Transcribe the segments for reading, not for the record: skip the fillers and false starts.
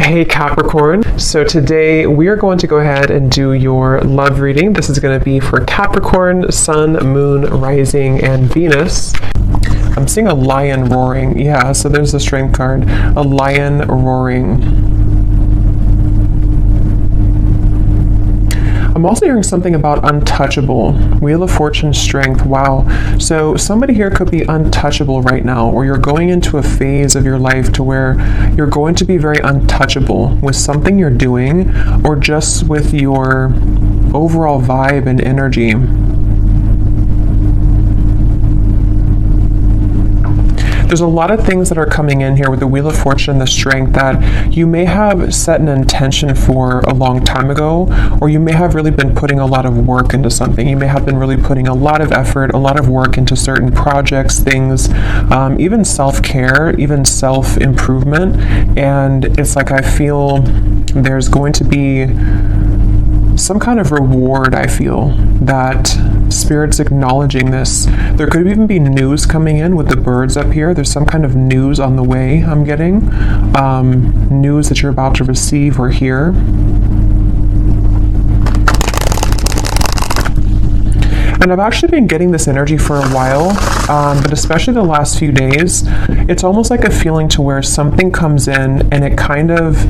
Hey Capricorn, so today we are going to go ahead and do your love reading. This is going to be for Capricorn, Sun, Moon, Rising, and Venus. I'm seeing a lion roaring. Yeah, so there's the strength card. A lion roaring. I'm also hearing something about untouchable. Wheel of Fortune, strength. Wow. So somebody here could be untouchable right now, or you're going into a phase of your life to where you're going to be very untouchable with something you're doing, or just with your overall vibe and energy. There's a lot of things that are coming in here with the Wheel of Fortune and the strength that you may have set an intention for a long time ago, or you may have really been putting a lot of work into something. You may have been really putting a lot of effort, a lot of work into certain projects, things, even self-care, even self-improvement. And it's like I feel there's going to be some kind of reward. I feel that Spirit's acknowledging this. There could even be news coming in with the birds up here. There's some kind of news on the way I'm getting. News that you're about to receive or hear. And I've actually been getting this energy for a while, but especially the last few days, it's almost like a feeling to where something comes in and it kind of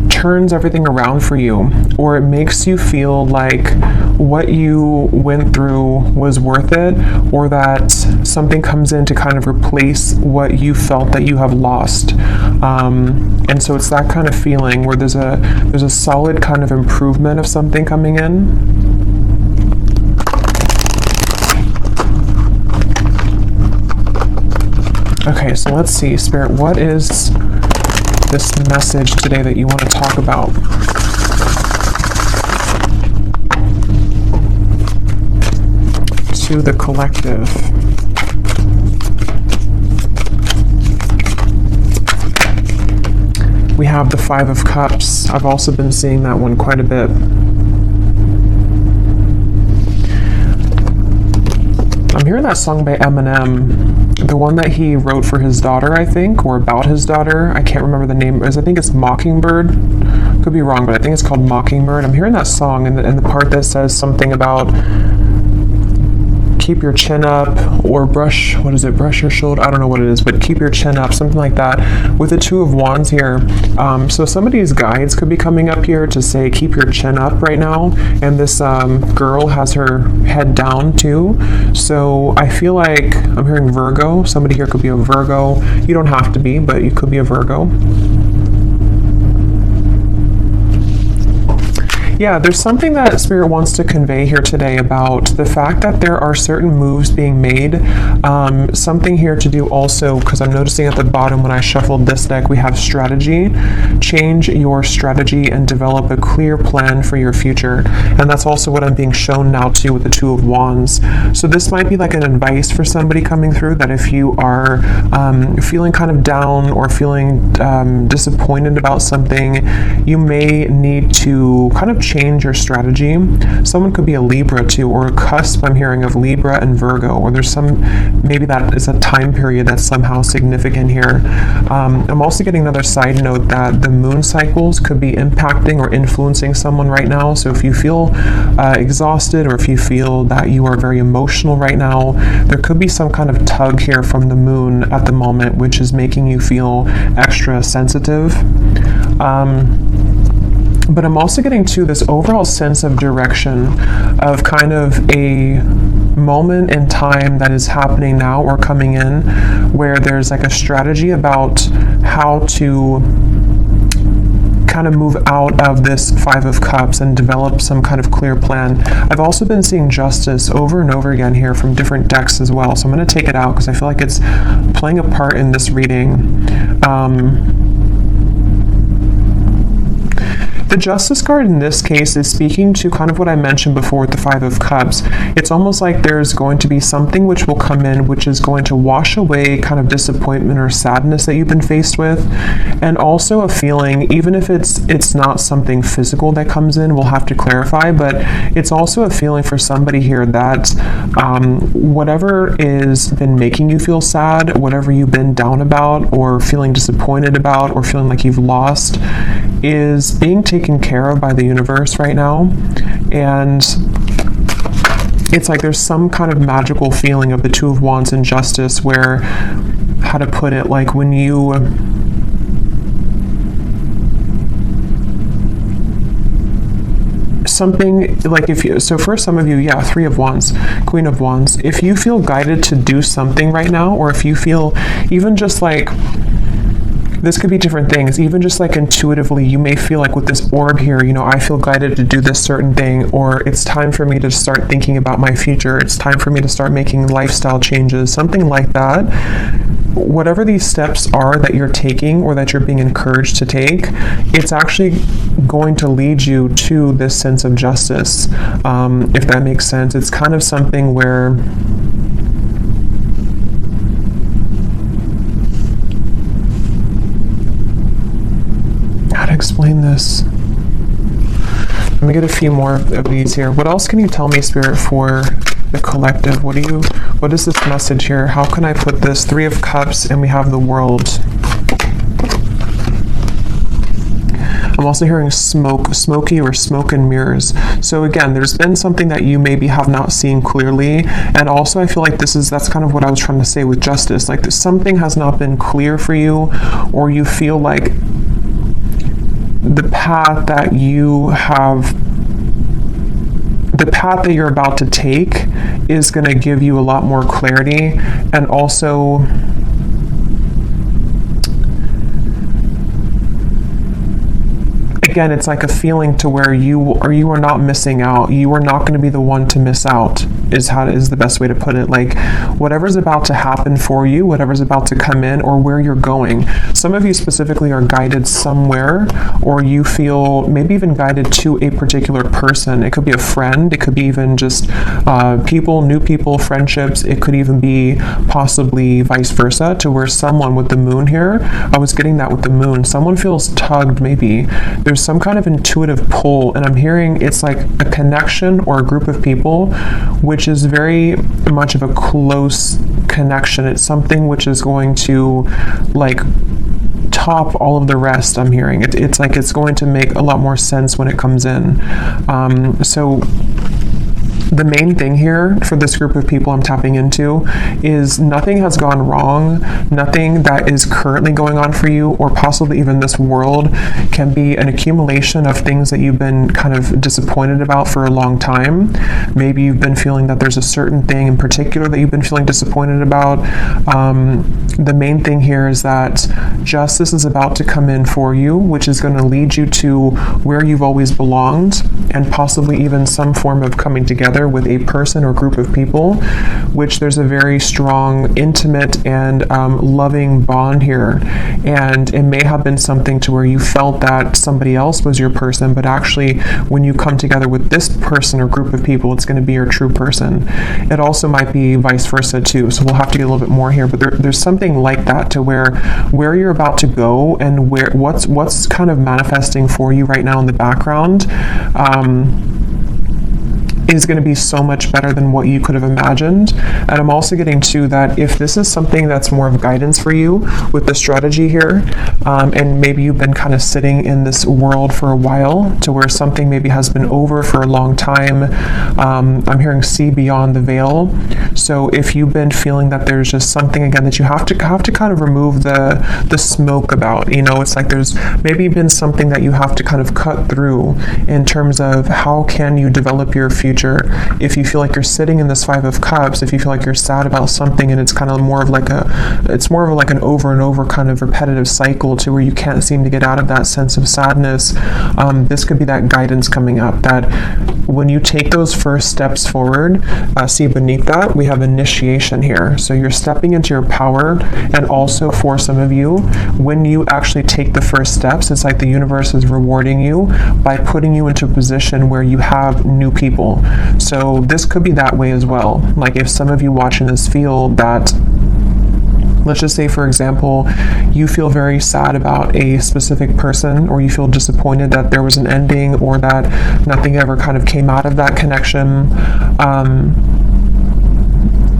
turns everything around for you, or it makes you feel like what you went through was worth it, or that something comes in to kind of replace what you felt that you have lost. And so it's that kind of feeling where there's a solid kind of improvement of something coming in. Okay, so let's see, Spirit, what is this message today that you want to talk about? To the collective. We have the Five of Cups. I've also been seeing that one quite a bit. I'm hearing that song by Eminem. The one that he wrote for his daughter, I think, or about his daughter. I can't remember the name. I think it's Mockingbird. Could be wrong, but I think it's called Mockingbird. I'm hearing that song and the part that says something about keep your chin up, or brush, what is it, brush your shoulder? I don't know what it is, but keep your chin up, something like that. With the Two of Wands here, so somebody's guides could be coming up here to say keep your chin up right now, and this girl has her head down too. So I feel like I'm hearing Virgo. Somebody here could be a Virgo. You don't have to be, but you could be a Virgo. Yeah, there's something that Spirit wants to convey here today about the fact that there are certain moves being made. Something here to do also, because I'm noticing at the bottom when I shuffled this deck, we have strategy. Change your strategy and develop a clear plan for your future. And that's also what I'm being shown now too with the Two of Wands. So this might be like an advice for somebody coming through, that if you are feeling kind of down or feeling disappointed about something, you may need to kind of change your strategy. Someone could be a Libra too, or a cusp I'm hearing of Libra and Virgo, or there's maybe that is a time period that's somehow significant here. I'm also getting another side note that the moon cycles could be impacting or influencing someone right now. So if you feel exhausted, or if you feel that you are very emotional right now, there could be some kind of tug here from the moon at the moment, which is making you feel extra sensitive. But I'm also getting to this overall sense of direction, of kind of a moment in time that is happening now or coming in, where there's like a strategy about how to kind of move out of this Five of Cups and develop some kind of clear plan. I've also been seeing Justice over and over again here from different decks as well. So I'm going to take it out because I feel like it's playing a part in this reading. The Justice card in this case is speaking to kind of what I mentioned before with the Five of Cups. It's almost like there's going to be something which will come in, which is going to wash away kind of disappointment or sadness that you've been faced with, and also a feeling, even if it's not something physical that comes in, we'll have to clarify, but it's also a feeling for somebody here that whatever is been making you feel sad, whatever you've been down about or feeling disappointed about or feeling like you've lost, is being taken care of by the universe right now. And it's like there's some kind of magical feeling of the Two of Wands and Justice where, how to put it, like when you something like, if you, so for some of you, yeah, Three of Wands, Queen of Wands, if you feel guided to do something right now, or if you feel even just like, this could be different things, even just like intuitively, you may feel like with this orb here, you know, I feel guided to do this certain thing, or it's time for me to start thinking about my future, it's time for me to start making lifestyle changes, something like that. Whatever these steps are that you're taking or that you're being encouraged to take, it's actually going to lead you to this sense of justice, if that makes sense. It's kind of something where explain this. Let me get a few more of these here. What else can you tell me, Spirit, for the collective? What is this message here? How can I put this? Three of Cups, and we have the World. I'm also hearing smoky or smoke and mirrors. So again, there's been something that you maybe have not seen clearly. And also I feel like that's kind of what I was trying to say with Justice. Like something has not been clear for you, or you feel like the path that you're about to take is going to give you a lot more clarity. And also again, it's like a feeling to where you are not missing out. You are not going to be the one to miss out, is the best way to put it. Like whatever's about to happen for you, whatever's about to come in, or where you're going. Some of you specifically are guided somewhere, or you feel maybe even guided to a particular person. It could be a friend. It could be even just new people, friendships. It could even be possibly vice versa, to where someone with the Moon here, I was getting that with the Moon, someone feels tugged maybe. There's some kind of intuitive pull, and I'm hearing it's like a connection or a group of people which is very much of a close connection. It's something which is going to like top all of the rest. I'm hearing it's like it's going to make a lot more sense when it comes in. So the main thing here for this group of people I'm tapping into is nothing has gone wrong. Nothing that is currently going on for you, or possibly even this world, can be an accumulation of things that you've been kind of disappointed about for a long time. Maybe you've been feeling that there's a certain thing in particular that you've been feeling disappointed about. The main thing here is that justice is about to come in for you, which is going to lead you to where you've always belonged, and possibly even some form of coming together with a person or group of people, which there's a very strong, intimate, and loving bond here. And it may have been something to where you felt that somebody else was your person, but actually when you come together with this person or group of people, it's going to be your true person. It also might be vice versa too, so we'll have to get a little bit more here, but there's something like that to where you're about to go, and what's kind of manifesting for you right now in the background is going to be so much better than what you could have imagined. And I'm also getting to that if this is something that's more of guidance for you with the strategy here, and maybe you've been kind of sitting in this world for a while, to where something maybe has been over for a long time. I'm hearing see beyond the veil. So if you've been feeling that there's just something again that you have to kind of remove the smoke about, you know, it's like there's maybe been something that you have to kind of cut through in terms of how can you develop your future future. If you feel like you're sitting in this Five of Cups, if you feel like you're sad about something and it's kind of more of like an over and over kind of repetitive cycle to where you can't seem to get out of that sense of sadness, this could be that guidance coming up, that when you take those first steps forward, see beneath that, we have initiation here. So you're stepping into your power, and also for some of you, when you actually take the first steps, it's like the universe is rewarding you by putting you into a position where you have new people. So this could be that way as well. Like if some of you watching this feel that, let's just say, for example, you feel very sad about a specific person, or you feel disappointed that there was an ending, or that nothing ever kind of came out of that connection.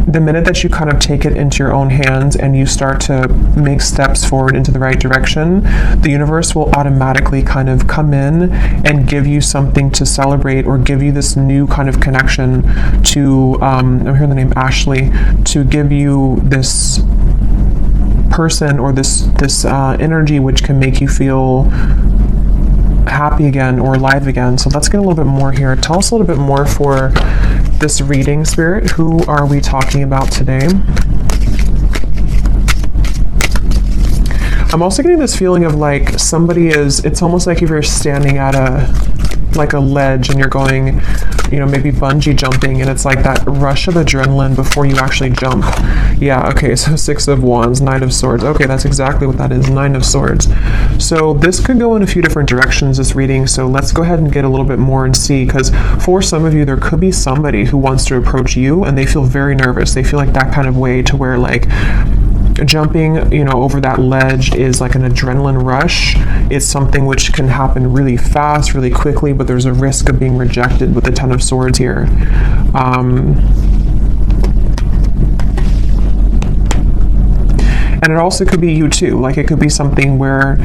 The minute that you kind of take it into your own hands and you start to make steps forward into the right direction, the universe will automatically kind of come in and give you something to celebrate, or give you this new kind of connection to, I'm hearing the name Ashley, to give you this person or this energy which can make you feel happy again or alive again. So let's get a little bit more here. Tell us a little bit more for this reading, Spirit. Who are we talking about today? I'm also getting this feeling of like somebody is, it's almost like if you're standing at a ledge and you're going, you know, maybe bungee jumping, and it's like that rush of adrenaline before you actually jump. Yeah, okay, so Six of Wands, Nine of Swords. Okay, that's exactly what that is, Nine of Swords. So this could go in a few different directions, this reading, so let's go ahead and get a little bit more and see, because for some of you, there could be somebody who wants to approach you and they feel very nervous. They feel like that kind of way to where like jumping, you know, over that ledge is like an adrenaline rush. It's something which can happen really fast, really quickly, but there's a risk of being rejected with the Ten of Swords here. And it also could be you too. Like it could be something where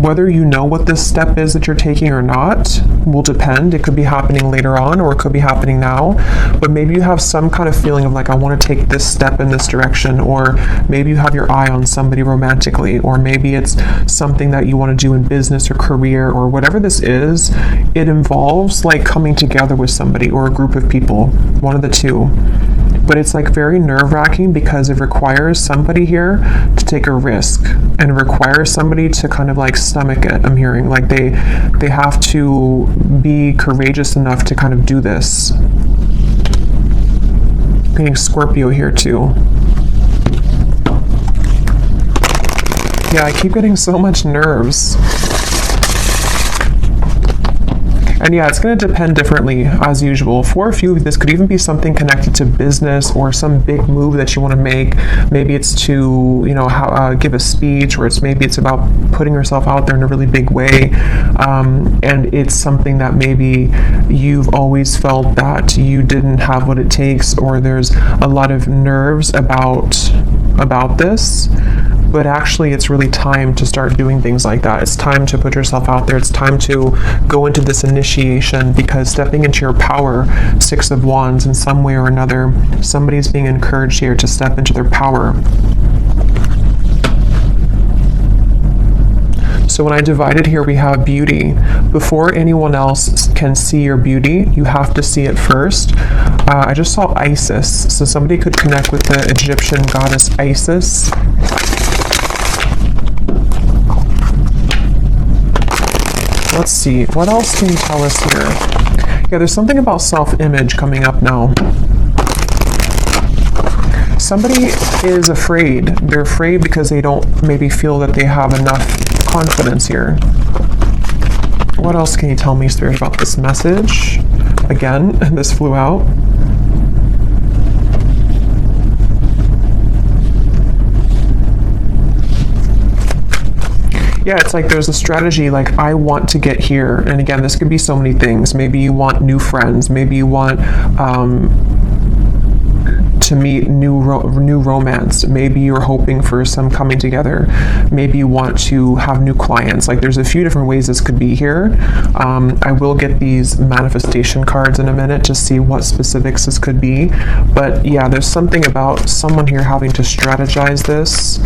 whether you know what this step is that you're taking or not will depend. It could be happening later on, or it could be happening now. But maybe you have some kind of feeling of like, I want to take this step in this direction, or maybe you have your eye on somebody romantically, or maybe it's something that you want to do in business or career, or whatever this is. It involves like coming together with somebody or a group of people, one of the two. But it's like very nerve-wracking because it requires somebody here to take a risk, and it requires somebody to kind of like stomach it. I'm hearing like they have to be courageous enough to kind of do this. I'm getting Scorpio here too. Yeah, I keep getting so much nerves. And yeah, it's going to depend differently as usual. For a few, this could even be something connected to business or some big move that you want to make. Maybe it's to, you know, give a speech, or maybe it's about putting yourself out there in a really big way. And it's something that maybe you've always felt that you didn't have what it takes, or there's a lot of nerves about this. But actually, it's really time to start doing things like that. It's time to put yourself out there. It's time to go into this initiation, because stepping into your power, Six of Wands, in some way or another, somebody's being encouraged here to step into their power. So when I divided here, we have beauty. Before anyone else can see your beauty, you have to see it first. I just saw Isis. So somebody could connect with the Egyptian goddess Isis. Let's see, what else can you tell us here? Yeah, there's something about self-image coming up now. Somebody is afraid. They're afraid because they don't maybe feel that they have enough confidence here. What else can you tell me, Spirit, about this message? Again, this flew out. Yeah, it's like there's a strategy, like I want to get here. And again, this could be so many things. Maybe you want new friends. Maybe you want to meet new romance. Maybe you're hoping for some coming together. Maybe you want to have new clients. Like, there's a few different ways this could be here. I will get these manifestation cards in a minute to see what specifics this could be. But yeah, there's something about someone here having to strategize this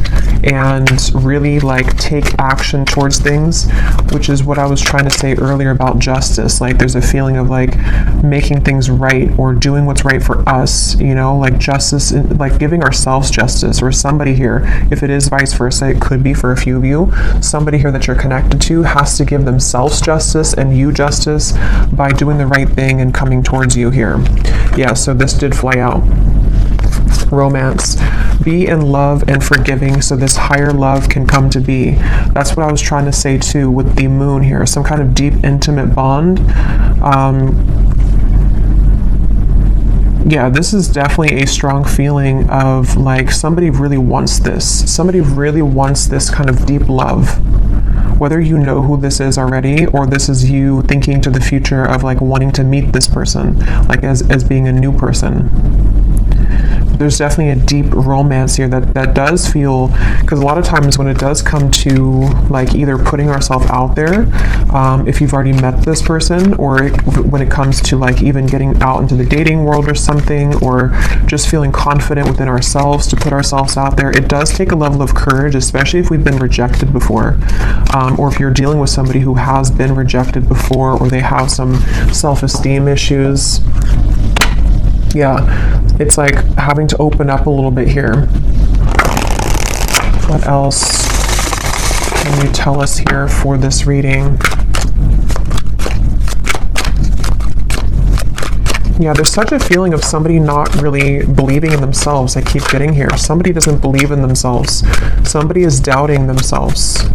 and really like take action towards things, which is what I was trying to say earlier about justice. Like, there's a feeling of like making things right or doing what's right for us, you know, like justice, like giving ourselves justice, or somebody here, if it is vice versa, it could be for a few of you, somebody here that you're connected to has to give themselves justice and you justice by doing the right thing and coming towards you here. Yeah, so this did fly out. Romance. Be in love and forgiving so this higher love can come to be. That's what I was trying to say too with the moon here. Some kind of deep, intimate bond. Yeah, this is definitely a strong feeling of like somebody really wants this. Somebody really wants this kind of deep love. Whether you know who this is already, or this is you thinking to the future of like wanting to meet this person, like as being a new person. There's definitely a deep romance here that does feel, because a lot of times when it does come to like either putting ourselves out there, if you've already met this person, or when it comes to like even getting out into the dating world or something, or just feeling confident within ourselves to put ourselves out there, it does take a level of courage, especially if we've been rejected before, or if you're dealing with somebody who has been rejected before, or they have some self-esteem issues. Yeah, it's like having to open up a little bit here. What else can you tell us here for this reading? Yeah, there's such a feeling of somebody not really believing in themselves. I keep getting here. Somebody doesn't believe in themselves. Somebody is doubting themselves.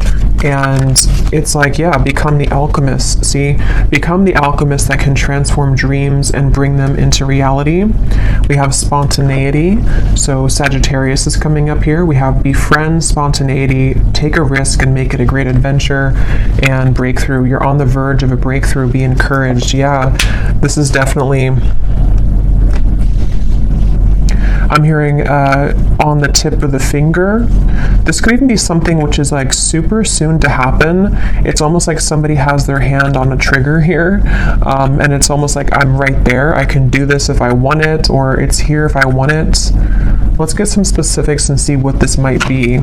And it's like, yeah, become the alchemist. See, become the alchemist that can transform dreams and bring them into reality. We have spontaneity. So Sagittarius is coming up here. We have befriend spontaneity, take a risk and make it a great adventure, and breakthrough. You're on the verge of a breakthrough. Be encouraged. Yeah, this is definitely, I'm hearing on the tip of the finger. This could even be something which is like super soon to happen. It's almost like somebody has their hand on a trigger here, and it's almost like I'm right there. I can do this if I want it, or it's here if I want it. Let's get some specifics and see what this might be.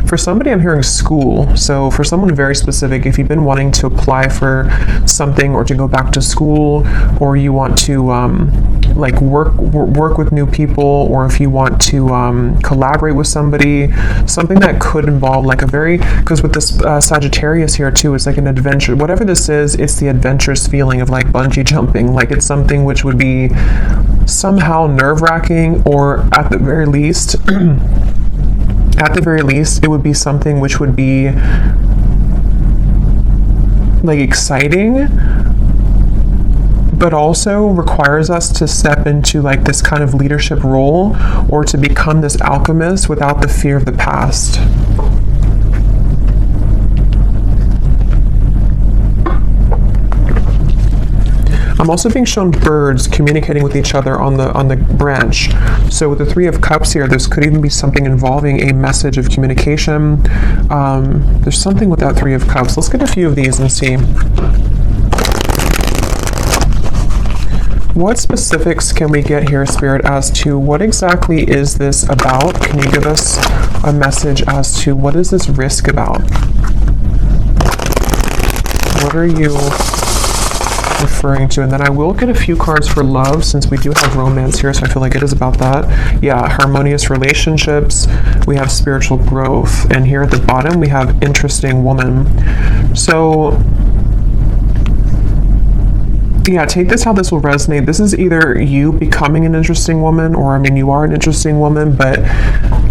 For somebody, I'm hearing school. So for someone very specific, if you've been wanting to apply for something or to go back to school, or you want to like work with new people, or if you want to collaborate with somebody, something that could involve like a very, because with this Sagittarius here too, it's like an adventure. Whatever this is, it's the adventurous feeling of like bungee jumping. Like it's something which would be somehow nerve-wracking, or at the very least, it would be something which would be like exciting, but also requires us to step into like this kind of leadership role, or to become this alchemist without the fear of the past. I'm also being shown birds communicating with each other on the branch. So with the Three of Cups here, this could even be something involving a message of communication. There's something with that Three of Cups. Let's get a few of these and see. What specifics can we get here, Spirit, as to what exactly is this about? Can you give us a message as to what is this risk about? What are you referring to? And then I will get a few cards for love, since we do have romance here, so I feel like it is about that. Yeah, harmonious relationships. We have spiritual growth, and here at the bottom we have interesting woman. So yeah, take this how this will resonate. This is either you becoming an interesting woman, or I mean, you are an interesting woman, but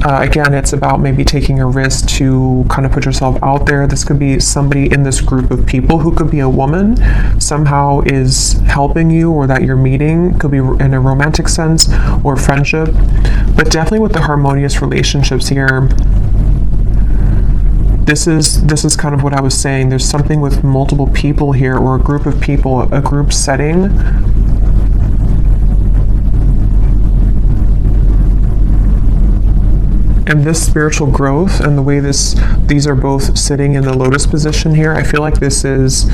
again, it's about maybe taking a risk to kind of put yourself out there. This could be somebody in this group of people who could be a woman, somehow is helping you, or that you're meeting. It could be in a romantic sense or friendship, but definitely with the harmonious relationships here, this is kind of what I was saying. There's something with multiple people here, or a group of people, a group setting. And this spiritual growth and the way these are both sitting in the lotus position here, I feel like this is,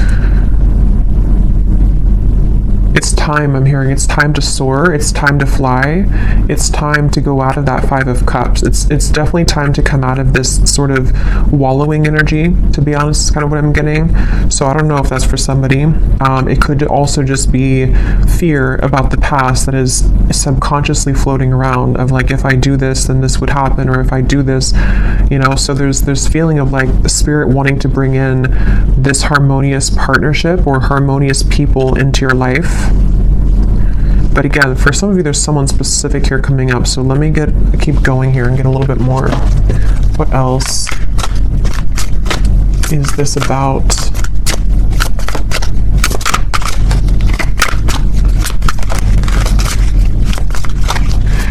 it's time. I'm hearing it's time to soar. It's time to fly. It's time to go out of that Five of Cups. It's definitely time to come out of this sort of wallowing energy, to be honest, is kind of what I'm getting. So I don't know if that's for somebody. It could also just be fear about the past that is subconsciously floating around, of like, if I do this, then this would happen, or if I do this, you know. So there's feeling of like the spirit wanting to bring in this harmonious partnership or harmonious people into your life. But again, for some of you, there's someone specific here coming up. So let me keep going here and get a little bit more. What else is this about?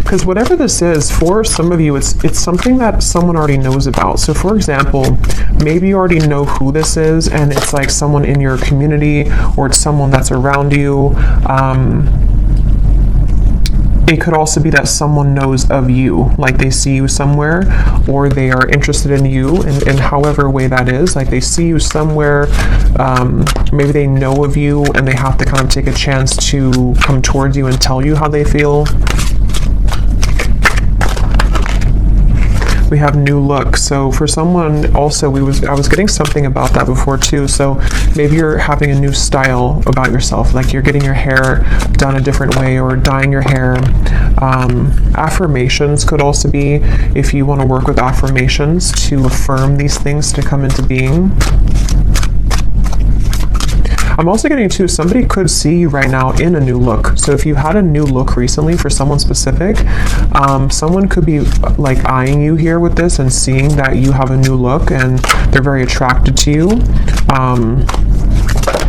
Because whatever this is, for some of you, it's something that someone already knows about. So for example, maybe you already know who this is, and it's like someone in your community, or it's someone that's around you. It could also be that someone knows of you, like they see you somewhere, or they are interested in you in however way that is. Like they see you somewhere, maybe they know of you, and they have to kind of take a chance to come towards you and tell you how they feel. We have new look. So for someone also, I was getting something about that before too. So maybe you're having a new style about yourself, like you're getting your hair done a different way, or dyeing your hair. Affirmations could also be, if you want to work with affirmations to affirm these things to come into being. I'm also getting too, somebody could see you right now in a new look. So if you had a new look recently for someone specific, someone could be like eyeing you here with this and seeing that you have a new look and they're very attracted to you.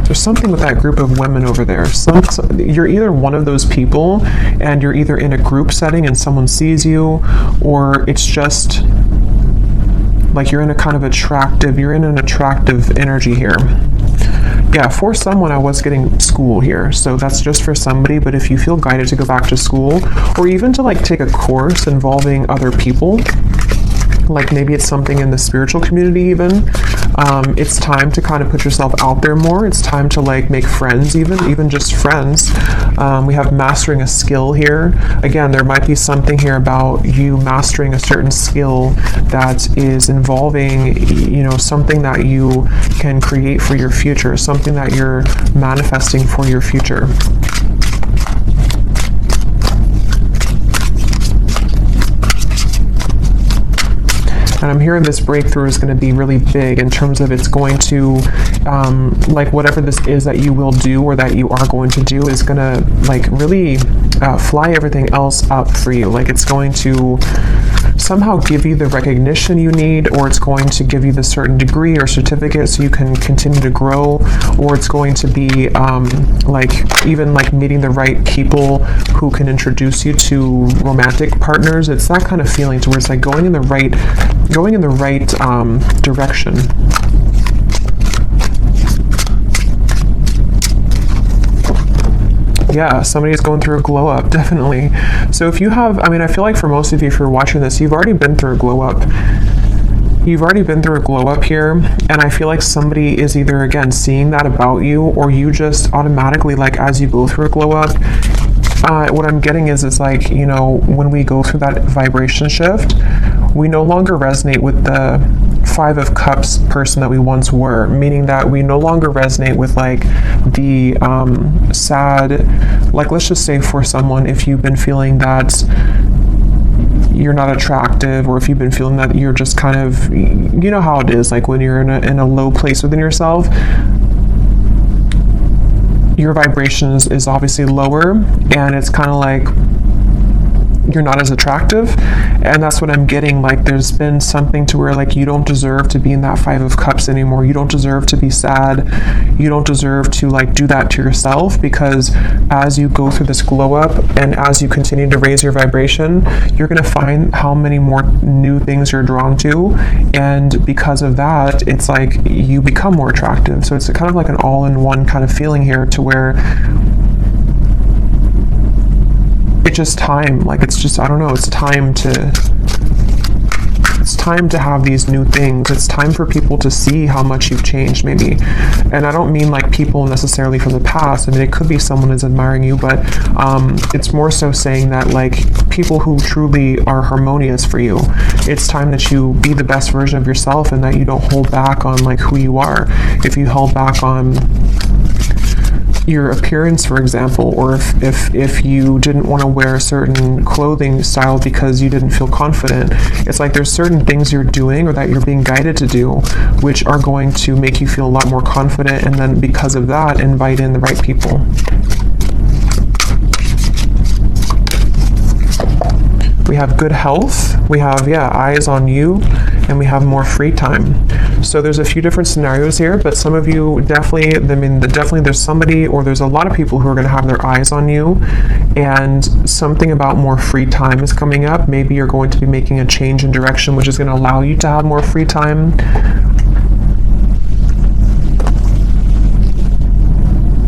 There's something with that group of women over there. You're either one of those people, and you're either in a group setting and someone sees you, or it's just like you're in an attractive energy here. Yeah, for someone, I was getting school here, so that's just for somebody. But if you feel guided to go back to school, or even to like take a course involving other people, like maybe it's something in the spiritual community even, it's time to kind of put yourself out there more. It's time to like make friends, even just friends. We have mastering a skill here. Again, there might be something here about you mastering a certain skill that is involving, you know, something that you can create for your future, something that you're manifesting for your future. And I'm hearing this breakthrough is going to be really big in terms of it's going to, like whatever this is that you will do or that you are going to do is going to like really fly everything else up for you. Like it's going to somehow give you the recognition you need, or it's going to give you the certain degree or certificate so you can continue to grow, or it's going to be like even like meeting the right people who can introduce you to romantic partners. It's that kind of feeling to where it's like going in the right direction. Yeah, somebody's going through a glow up, definitely. So if you have, I mean, I feel like for most of you, if you're watching this, you've already been through a glow up. You've already been through a glow up here, and I feel like somebody is either, again, seeing that about you, or you just automatically, like, as you go through a glow up, what I'm getting is like, you know, when we go through that vibration shift, we no longer resonate with the Five of Cups person that we once were, meaning that we no longer resonate with like the sad, like let's just say for someone, if you've been feeling that you're not attractive, or if you've been feeling that you're just kind of, you know how it is, like when you're in a low place within yourself, your vibration is obviously lower, and it's kind of like you're not as attractive. And that's what I'm getting. Like, there's been something to where, like, you don't deserve to be in that Five of Cups anymore. You don't deserve to be sad. You don't deserve to, like, do that to yourself, because as you go through this glow up and as you continue to raise your vibration, you're going to find how many more new things you're drawn to. And because of that, it's like you become more attractive. So it's kind of like an all-in-one kind of feeling here, to where it's just time. Like, it's just, I don't know, it's time to have these new things. It's time for people to see how much you've changed, maybe. And I don't mean like people necessarily from the past. I mean, it could be someone is admiring you, but it's more so saying that, like, people who truly are harmonious for you, it's time that you be the best version of yourself, and that you don't hold back on, like, who you are. If you held back on your appearance, for example, or if you didn't want to wear a certain clothing style because you didn't feel confident, it's like there's certain things you're doing or that you're being guided to do which are going to make you feel a lot more confident, and then because of that, invite in the right people. We have good health, we have, eyes on you, and we have more free time. So there's a few different scenarios here, but some of you definitely, definitely there's somebody, or there's a lot of people who are going to have their eyes on you, and something about more free time is coming up. Maybe you're going to be making a change in direction, which is going to allow you to have more free time.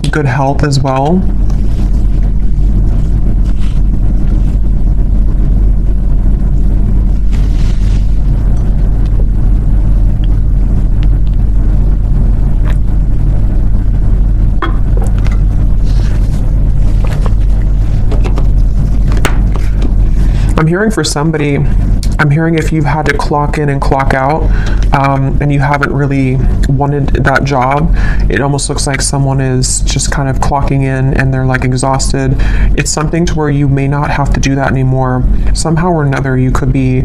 Good health as well. I'm hearing for somebody, I'm hearing if you've had to clock in and clock out, and you haven't really wanted that job, it almost looks like someone is just kind of clocking in and they're like exhausted. It's something to where you may not have to do that anymore. Somehow or another, you could be,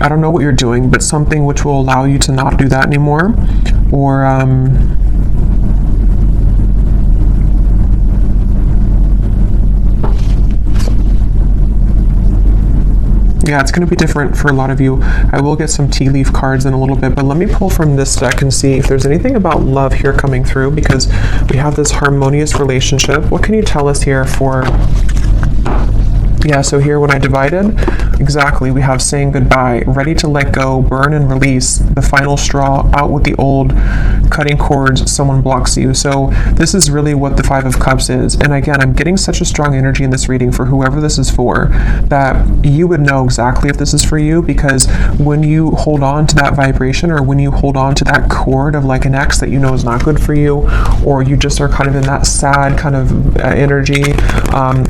I don't know what you're doing, but something which will allow you to not do that anymore. Or, yeah, it's going to be different for a lot of you. I will get some tea leaf cards in a little bit, but let me pull from this deck and see if there's anything about love here coming through, because we have this harmonious relationship. What can you tell us here for... Yeah, so here when I divided, exactly, we have saying goodbye, ready to let go, burn and release, the final straw, out with the old, cutting cords, someone blocks you. So this is really what the Five of Cups is. And again, I'm getting such a strong energy in this reading for whoever this is for, that you would know exactly if this is for you, because when you hold on to that vibration, or when you hold on to that cord of like an ex that you know is not good for you, or you just are kind of in that sad kind of energy,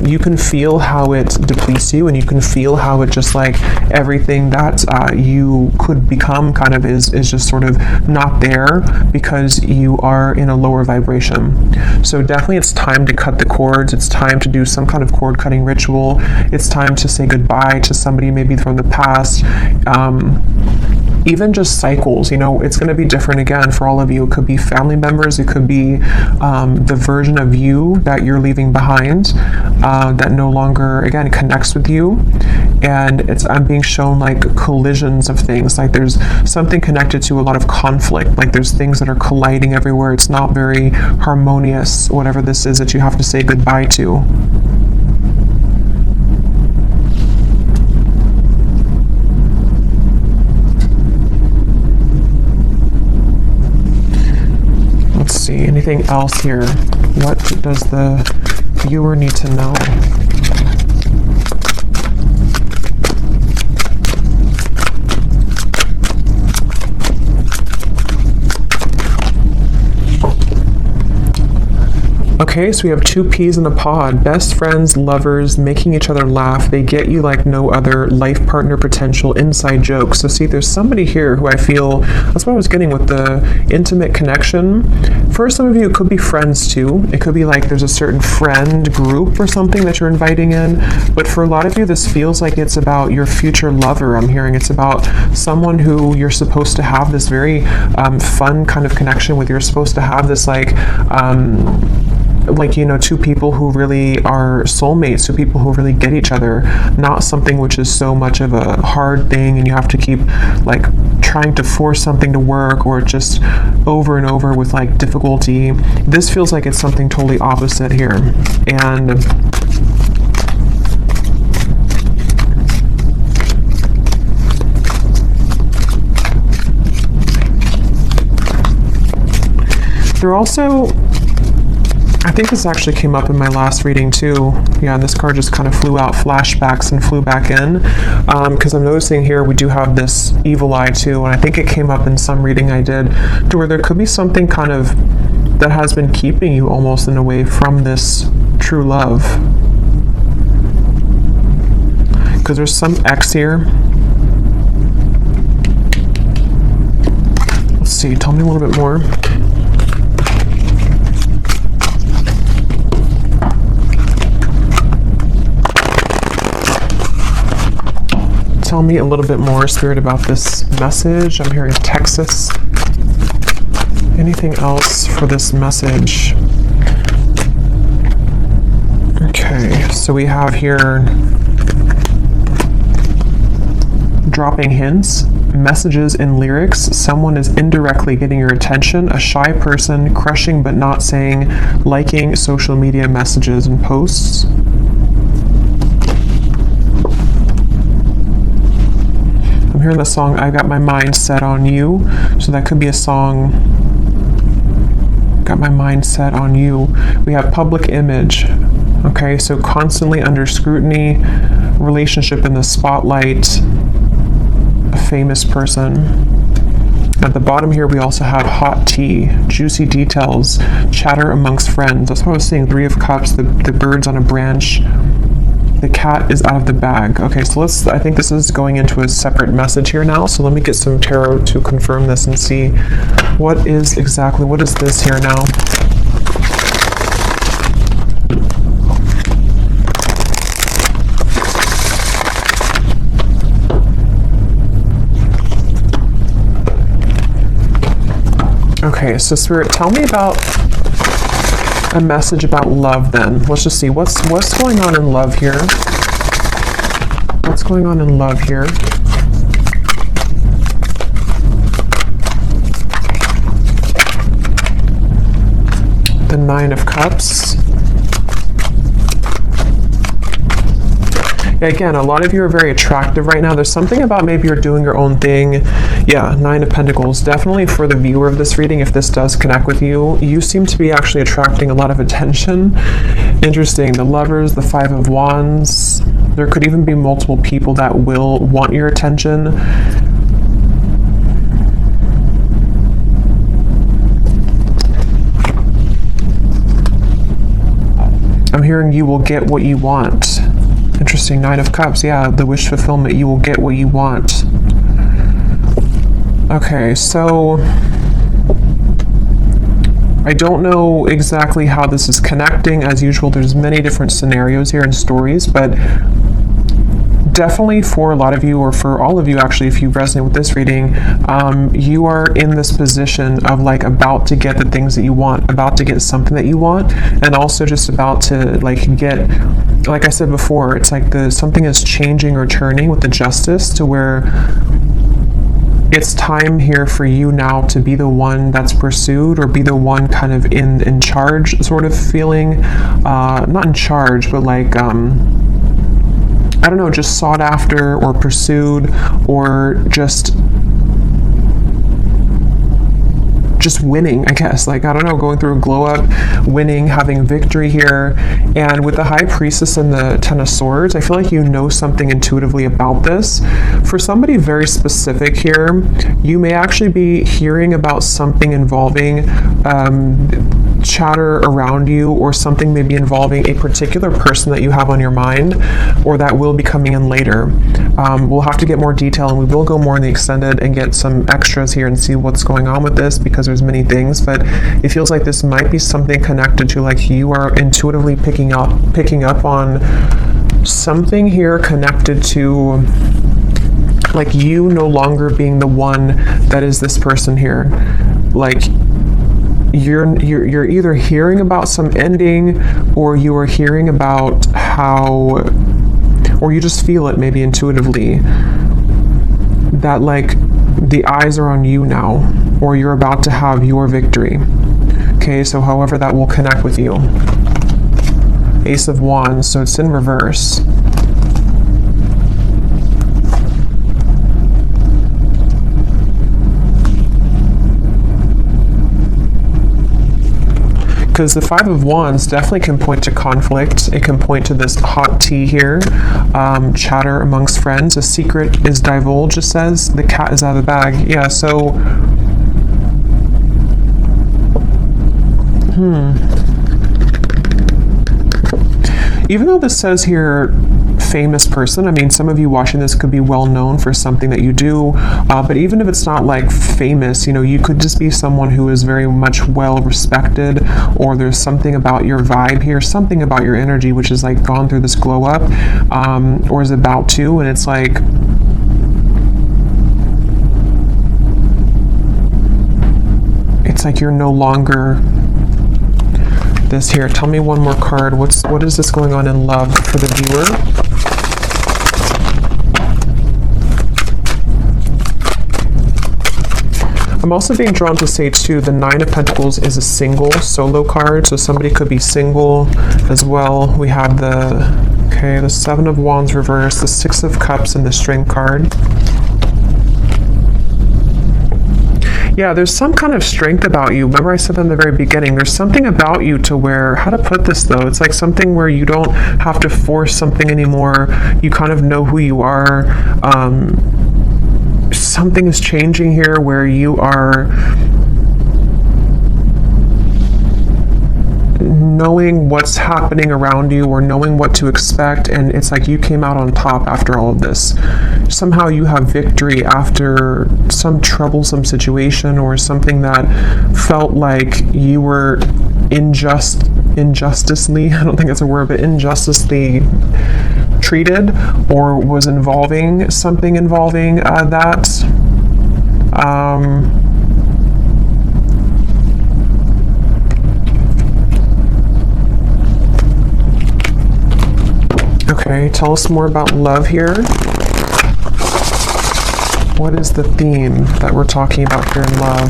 you can feel how it depletes you, and you can feel how it just like everything that you could become kind of is just sort of not there because you are in a lower vibration. So definitely it's time to cut the cords. It's time to do some kind of cord cutting ritual. It's time to say goodbye to somebody maybe from the past. Even just cycles, you know, it's going to be different again for all of you. It could be family members. It could be the version of you that you're leaving behind that no longer, again, connects with you. And I'm being shown like collisions of things. Like there's something connected to a lot of conflict. Like there's things that are colliding everywhere. It's not very harmonious, whatever this is that you have to say goodbye to. Let's see, anything else here? What does the viewer need to know? Okay, so we have two peas in a pod. Best friends, lovers, making each other laugh. They get you like no other. Life partner potential, inside jokes. So see, there's somebody here who I feel, that's what I was getting with the intimate connection. For some of you, it could be friends too. It could be like there's a certain friend group or something that you're inviting in. But for a lot of you, this feels like it's about your future lover. I'm hearing it's about someone who you're supposed to have this very fun kind of connection with. You're supposed to have this like... like, you know, two people who really are soulmates, two people who really get each other, not something which is so much of a hard thing and you have to keep like trying to force something to work, or just over and over with like difficulty. This feels like it's something totally opposite here. And they're also, I think this actually came up in my last reading too. Yeah, this card just kind of flew out, flashbacks, and flew back in. Because I'm noticing here we do have this evil eye too, and I think it came up in some reading I did, to where there could be something kind of that has been keeping you almost in a way from this true love. Because there's some X here. Let's see, tell me a little bit more. Tell me a little bit more, Spirit, about this message. I'm hearing Texas. Anything else for this message? Okay, so we have here dropping hints, messages in lyrics. Someone is indirectly getting your attention. A shy person, crushing but not saying, liking social media messages and posts. I'm hearing the song I Got My Mind Set on You. So that could be a song, Got My Mind Set on You. We have public image. Okay, so constantly under scrutiny, relationship in the spotlight, a famous person. At the bottom here, we also have hot tea, juicy details, chatter amongst friends. That's what I was saying, 3 of Cups, the birds on a branch. The cat is out of the bag. Okay, so I think this is going into a separate message here now. So let me get some tarot to confirm this and see what is this here now. Okay, so Spirit, tell me about a message about love then. Let's just see what's going on in love here. What's going on in love here? The 9 of Cups. Again, a lot of you are very attractive right now. There's something about maybe you're doing your own thing. Yeah, 9 of Pentacles. Definitely for the viewer of this reading, if this does connect with you, you seem to be actually attracting a lot of attention. Interesting. The Lovers, the 5 of Wands. There could even be multiple people that will want your attention. I'm hearing you will get what you want. Interesting, 9 of Cups. Yeah, the wish fulfillment. You will get what you want. Okay, so I don't know exactly how this is connecting. As usual, there's many different scenarios here and stories, but definitely for a lot of you, or for all of you actually, if you resonate with this reading, you are in this position of like about to get the things that you want, about to get something that you want, and also just about to like get, like I said before, it's like something is changing or turning with the Justice, to where it's time here for you now to be the one that's pursued, or be the one kind of in charge sort of feeling, not in charge, but like I don't know, just sought after or pursued, or just winning, I guess. Like, I don't know, going through a glow up, winning, having victory here. And with the High Priestess and the 10 of Swords, I feel like you know something intuitively about this. For somebody very specific here, you may actually be hearing about something involving chatter around you, or something maybe involving a particular person that you have on your mind, or that will be coming in later. We'll have to get more detail, and we will go more in the extended and get some extras here and see what's going on with this, because there's many things, but it feels like this might be something connected to, like, you are intuitively picking up on something here connected to, like, you no longer being the one that is this person here. Like, you're either hearing about some ending, or you are hearing about how, or you just feel it maybe intuitively, that like the eyes are on you now, or you're about to have your victory. Okay, so however that will connect with you. Ace of Wands, so it's in reverse. Because the Five of Wands definitely can point to conflict. It can point to this hot tea here, chatter amongst friends. A secret is divulged, it says. The cat is out of the bag. Yeah, so... Even though this says here, famous person, I mean, some of you watching this could be well known for something that you do, but even if it's not like famous, you know, you could just be someone who is very much well respected, or there's something about your vibe here, something about your energy, which is like gone through this glow up, or is about to, and it's like, you're no longer this here. Tell me one more card. What is this going on in love for the viewer? I'm also being drawn to say too, the Nine of Pentacles is a single solo card, so somebody could be single as well. We have the Seven of Wands reverse, the Six of Cups, and the Strength card. Yeah, there's some kind of strength about you. Remember I said that in the very beginning, there's something about you to where, how to put this though, it's like something where you don't have to force something anymore. You kind of know who you are. Something is changing here where you are knowing what's happening around you, or knowing what to expect, and it's like you came out on top after all of this. Somehow you have victory after some troublesome situation, or something that felt like you were injusticely, I don't think that's a word, but injusticely treated, or was involving something involving that. Okay, tell us more about love here. What is the theme that we're talking about here in love?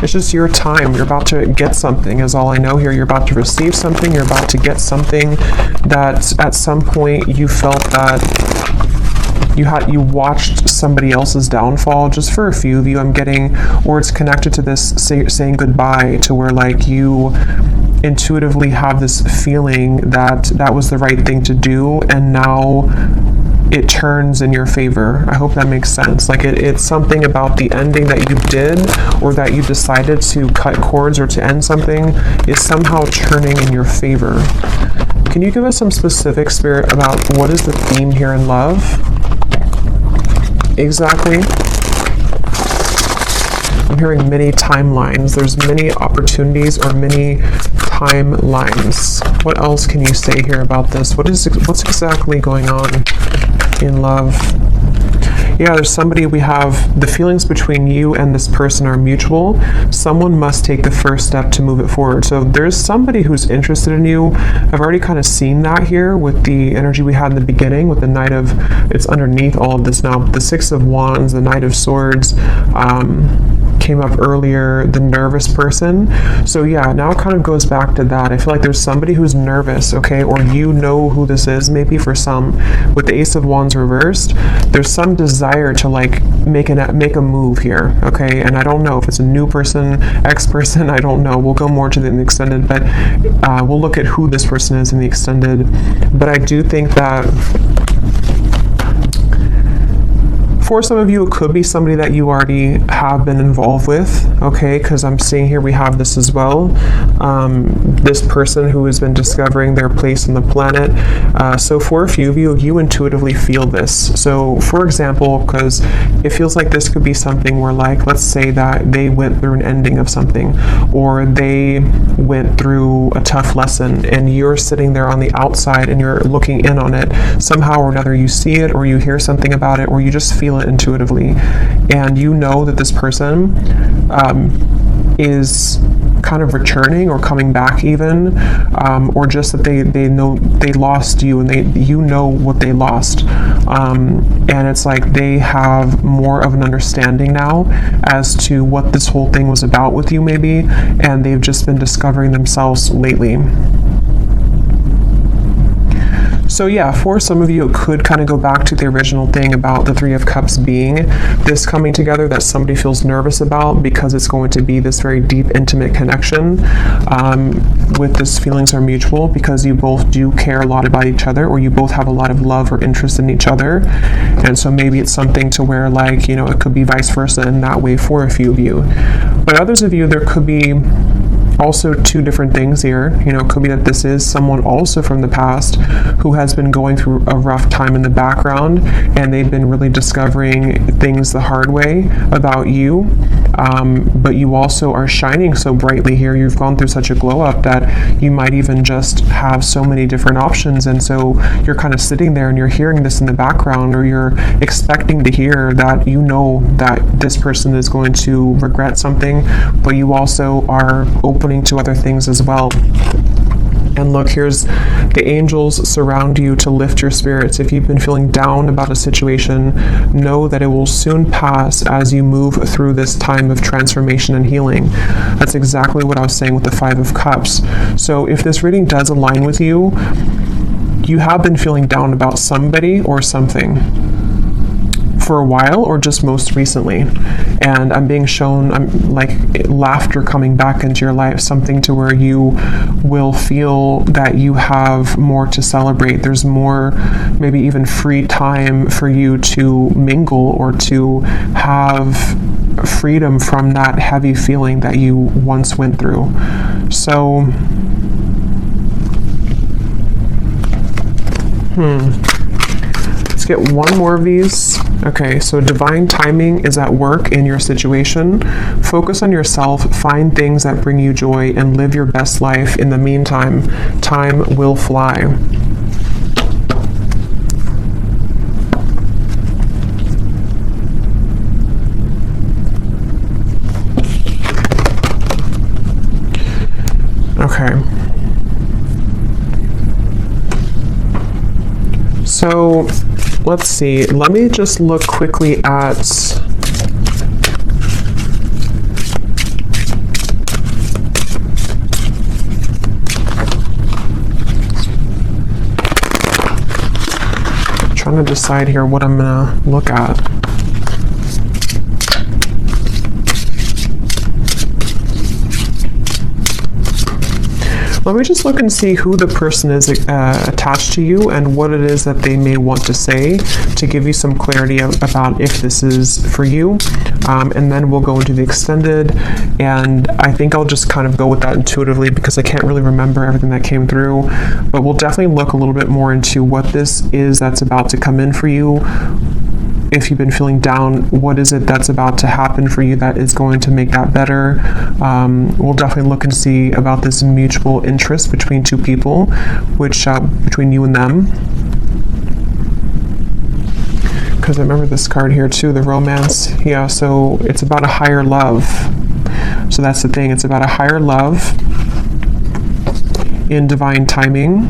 It's just your time. You're about to get something is all I know here. You're about to receive something. You're about to get something that at some point you felt that you watched somebody else's downfall. Just for a few of you, I'm getting, or it's connected to this saying goodbye, to where like you intuitively have this feeling that that was the right thing to do, and now it turns in your favor. I hope that makes sense. Like it's something about the ending that you did, or that you decided to cut cords or to end something, is somehow turning in your favor. Can you give us some specific, Spirit, about what is the theme here in love? Exactly. I'm hearing many timelines. There's many opportunities, or many timelines. What else can you say here about this? What's exactly going on in love? Yeah, there's somebody, we have the feelings between you and this person are mutual. Someone must take the first step to move it forward. So there's somebody who's interested in you. I've already kind of seen that here with the energy we had in the beginning with the Knight of, it's underneath all of this now, the Six of Wands, the Knight of Swords, came up earlier, the nervous person. So yeah, now it kind of goes back to that. I feel like there's somebody who's nervous, okay, or you know who this is, maybe for some. With the Ace of Wands reversed, there's some desire to like make a move here, okay? And I don't know if it's a new person, ex-person, I don't know. We'll go more to the extended, but we'll look at who this person is in the extended. But I do think that for some of you, it could be somebody that you already have been involved with, okay? Because I'm seeing here we have this as well. This person who has been discovering their place on the planet. So for a few of you, you intuitively feel this. So for example, because it feels like this could be something where, like, let's say that they went through an ending of something, or they went through a tough lesson, and you're sitting there on the outside and you're looking in on it. Somehow or another, you see it, or you hear something about it, or you just feel it it intuitively. And you know that this person is kind of returning or coming back even, or just that they know they lost you, and you know what they lost, and it's like they have more of an understanding now as to what this whole thing was about with you maybe, and they've just been discovering themselves lately. So yeah, for some of you, it could kind of go back to the original thing about the Three of Cups being this coming together that somebody feels nervous about, because it's going to be this very deep, intimate connection with this feelings are mutual, because you both do care a lot about each other, or you both have a lot of love or interest in each other. And so maybe it's something to where, like, you know, it could be vice versa in that way for a few of you. But others of you, there could be also two different things here. You know, it could be that this is someone also from the past who has been going through a rough time in the background, and they've been really discovering things the hard way about you. But you also are shining so brightly here. You've gone through such a glow up that you might even just have so many different options. And so you're kind of sitting there and you're hearing this in the background, or you're expecting to hear that you know that this person is going to regret something, but you also are opening to other things as well. And look, here's the angels surround you to lift your spirits. If you've been feeling down about a situation, know that it will soon pass as you move through this time of transformation and healing. That's exactly what I was saying with the Five of Cups. So if this reading does align with you, you have been feeling down about somebody or something for a while, or just most recently. And I'm being shown, like laughter coming back into your life, something to where you will feel that you have more to celebrate. There's more, maybe even free time for you to mingle, or to have freedom from that heavy feeling that you once went through. So, let's get one more of these. Okay, so divine timing is at work in your situation. Focus on yourself, find things that bring you joy, and live your best life. In the meantime, time will fly. Okay. So, let's see. Let me just look quickly at trying to decide here what I'm gonna look at. Let me just look and see who the person is attached to you, and what it is that they may want to say, to give you some clarity about if this is for you. And then we'll go into the extended, and I think I'll just kind of go with that intuitively, because I can't really remember everything that came through. But we'll definitely look a little bit more into what this is that's about to come in for you. If you've been feeling down, what is it that's about to happen for you that is going to make that better? We'll definitely look and see about this mutual interest between two people, which between you and them. Because I remember this card here too, the romance. Yeah, so it's about a higher love. So that's the thing, it's about a higher love in divine timing.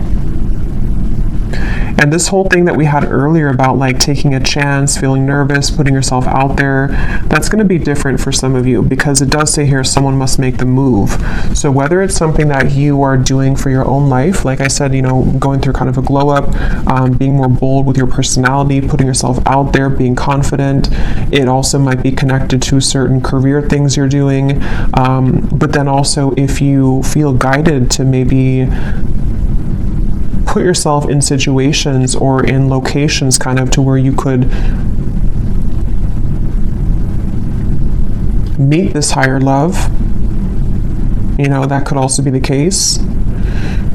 And this whole thing that we had earlier about like taking a chance, feeling nervous, putting yourself out there, that's going to be different for some of you, because it does say here someone must make the move. So whether it's something that you are doing for your own life, like I said, you know, going through kind of a glow up, being more bold with your personality, putting yourself out there, being confident. It also might be connected to certain career things you're doing. But then also if you feel guided to maybe put yourself in situations or in locations kind of to where you could meet this higher love, you know, that could also be the case.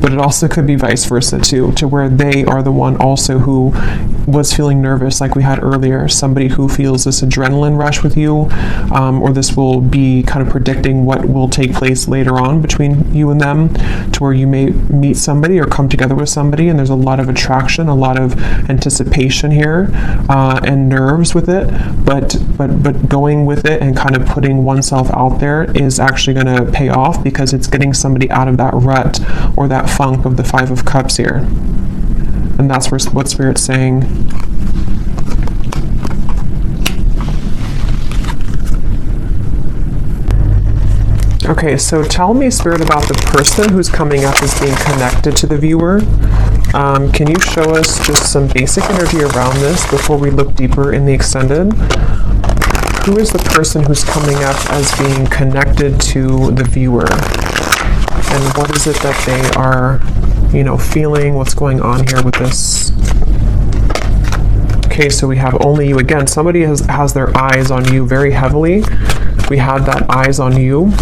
But it also could be vice versa too, to where they are the one also who was feeling nervous like we had earlier, somebody who feels this adrenaline rush with you, or this will be kind of predicting what will take place later on between you and them, to where you may meet somebody or come together with somebody and there's a lot of attraction, a lot of anticipation here, and nerves with it, but going with it and kind of putting oneself out there is actually going to pay off, because it's getting somebody out of that rut or that funk of the Five of Cups here. And that's what Spirit's saying. Okay, so tell me, Spirit, about the person who's coming up as being connected to the viewer. Can you show us just some basic energy around this before we look deeper in the extended? Who is the person who's coming up as being connected to the viewer? And what is it that they are, you know, feeling? What's going on here with this? Okay, so we have only you again. Somebody has their eyes on you very heavily. We had that eyes on you.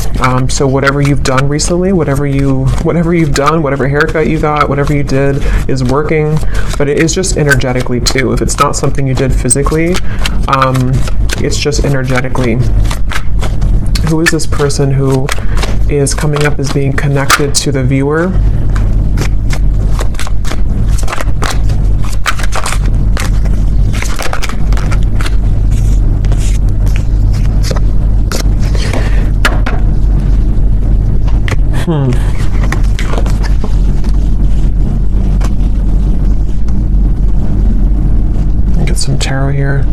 So whatever you've done recently, whatever you've done, whatever haircut you got, whatever you did is working, but it is just energetically too. If it's not something you did physically, it's just energetically. Who is this person who is coming up as being connected to the viewer? Get some tarot here.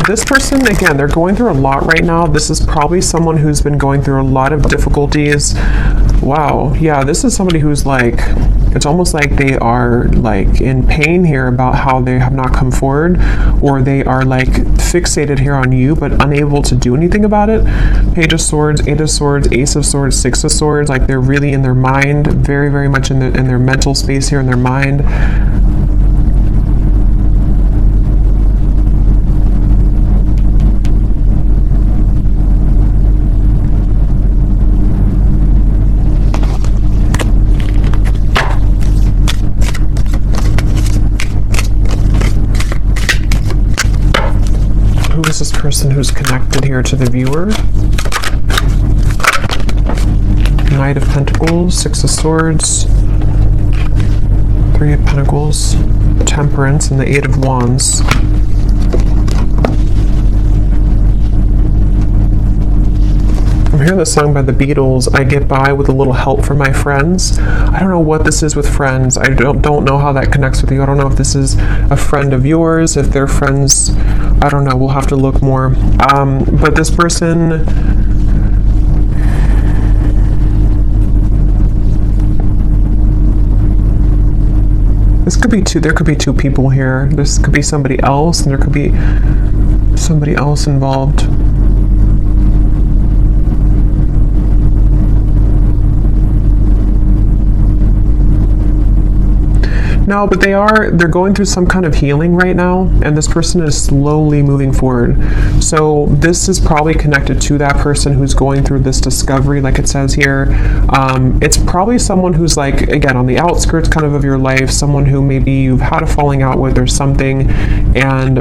This person, again, they're going through a lot right now. This is probably someone who's been going through a lot of difficulties. Wow, yeah, this is somebody who's like, it's almost like they are like in pain here about how they have not come forward, or they are like fixated here on you but unable to do anything about it. Page of Swords, Eight of Swords, Ace of Swords, Six of Swords, like they're really in their mind, very, very much in their mental space here, in their mind. This person who's connected here to the viewer. Knight of Pentacles, Six of Swords, Three of Pentacles, Temperance, and the Eight of Wands. I'm hearing the song by the Beatles, I Get By With a Little Help from My Friends. I don't know what this is with friends. I don't know how that connects with you. I don't know if this is a friend of yours, if they're friends. I don't know. We'll have to look more. But this person, this could be two. There could be two people here. This could be somebody else, and there could be somebody else involved. No, but they're going through some kind of healing right now, and this person is slowly moving forward. So this is probably connected to that person who's going through this discovery, like it says here. It's probably someone who's like, again, on the outskirts kind of your life, someone who maybe you've had a falling out with or something, and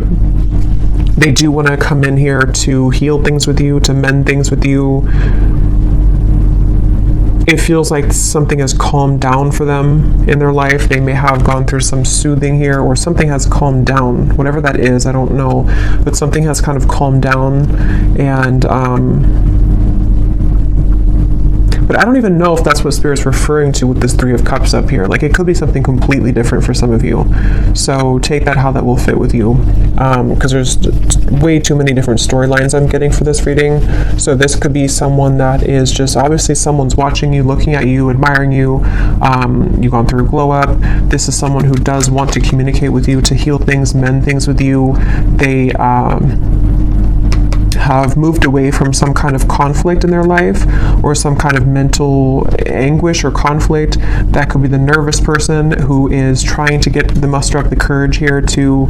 they do want to come in here to heal things with you, to mend things with you. It feels like something has calmed down for them in their life. They may have gone through some soothing here, or something has calmed down, whatever that is, I don't know, but something has kind of calmed down. And but I don't even know if that's what Spirit's referring to with this Three of Cups up here. Like, it could be something completely different for some of you. So take that how that will fit with you, because there's way too many different storylines I'm getting for this reading. So this could be someone that is just, obviously someone's watching you, looking at you, admiring you. You've gone through a glow up. This is someone who does want to communicate with you, to heal things, mend things with you. They have moved away from some kind of conflict in their life, or some kind of mental anguish or conflict. That could be the nervous person who is trying to muster up the courage here to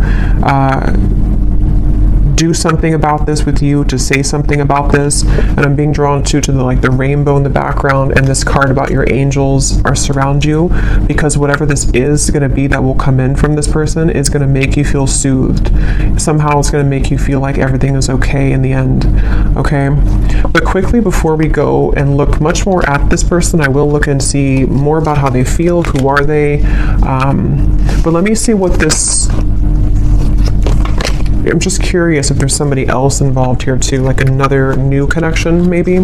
do something about this with you, to say something about this. And I'm being drawn to the like the rainbow in the background, and this card about your angels are surround you, because whatever this is going to be that will come in from this person is going to make you feel soothed. Somehow it's going to make you feel like everything is okay in the end. Okay, but quickly before we go and look much more at this person, I will look and see more about how they feel, who are they, but let me see what this, I'm just curious if there's somebody else involved here too, like another new connection maybe.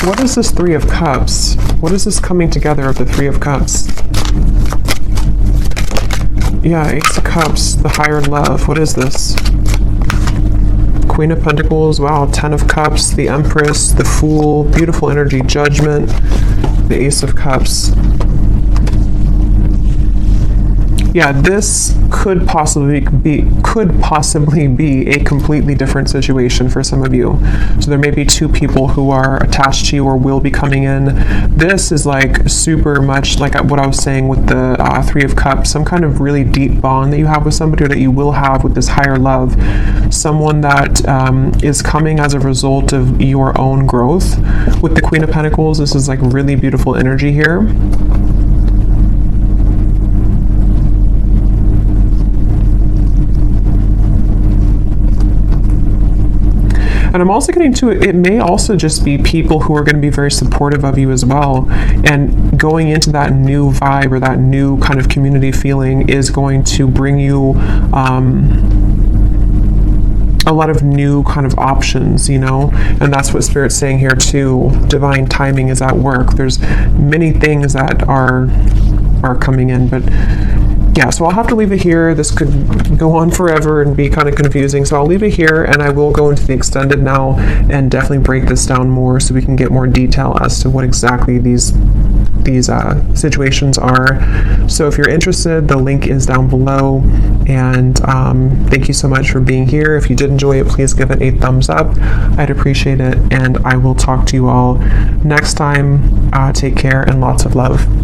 What is this Three of Cups? What is this coming together of the Three of Cups? Yeah, Ace of Cups, the higher love. What is this? Queen of Pentacles, wow, Ten of Cups, the Empress, the Fool, beautiful energy, Judgment, the Ace of Cups. Yeah, this could possibly be a completely different situation for some of you. So there may be two people who are attached to you or will be coming in. This is like super much like what I was saying with the Three of Cups, some kind of really deep bond that you have with somebody, or that you will have with this higher love. Someone that is coming as a result of your own growth. With the Queen of Pentacles, this is like really beautiful energy here. And I'm also getting to it may also just be people who are going to be very supportive of you as well. And going into that new vibe or that new kind of community feeling is going to bring you a lot of new kind of options, you know, and that's what Spirit's saying here too. Divine timing is at work. There's many things that are coming in, but yeah, so I'll have to leave it here. This could go on forever and be kind of confusing, so I'll leave it here, and I will go into the extended now and definitely break this down more so we can get more detail as to what exactly these situations are. So if you're interested, the link is down below, and thank you so much for being here. If you did enjoy it, please give it a thumbs up. I'd appreciate it, and I will talk to you all next time. Take care and lots of love.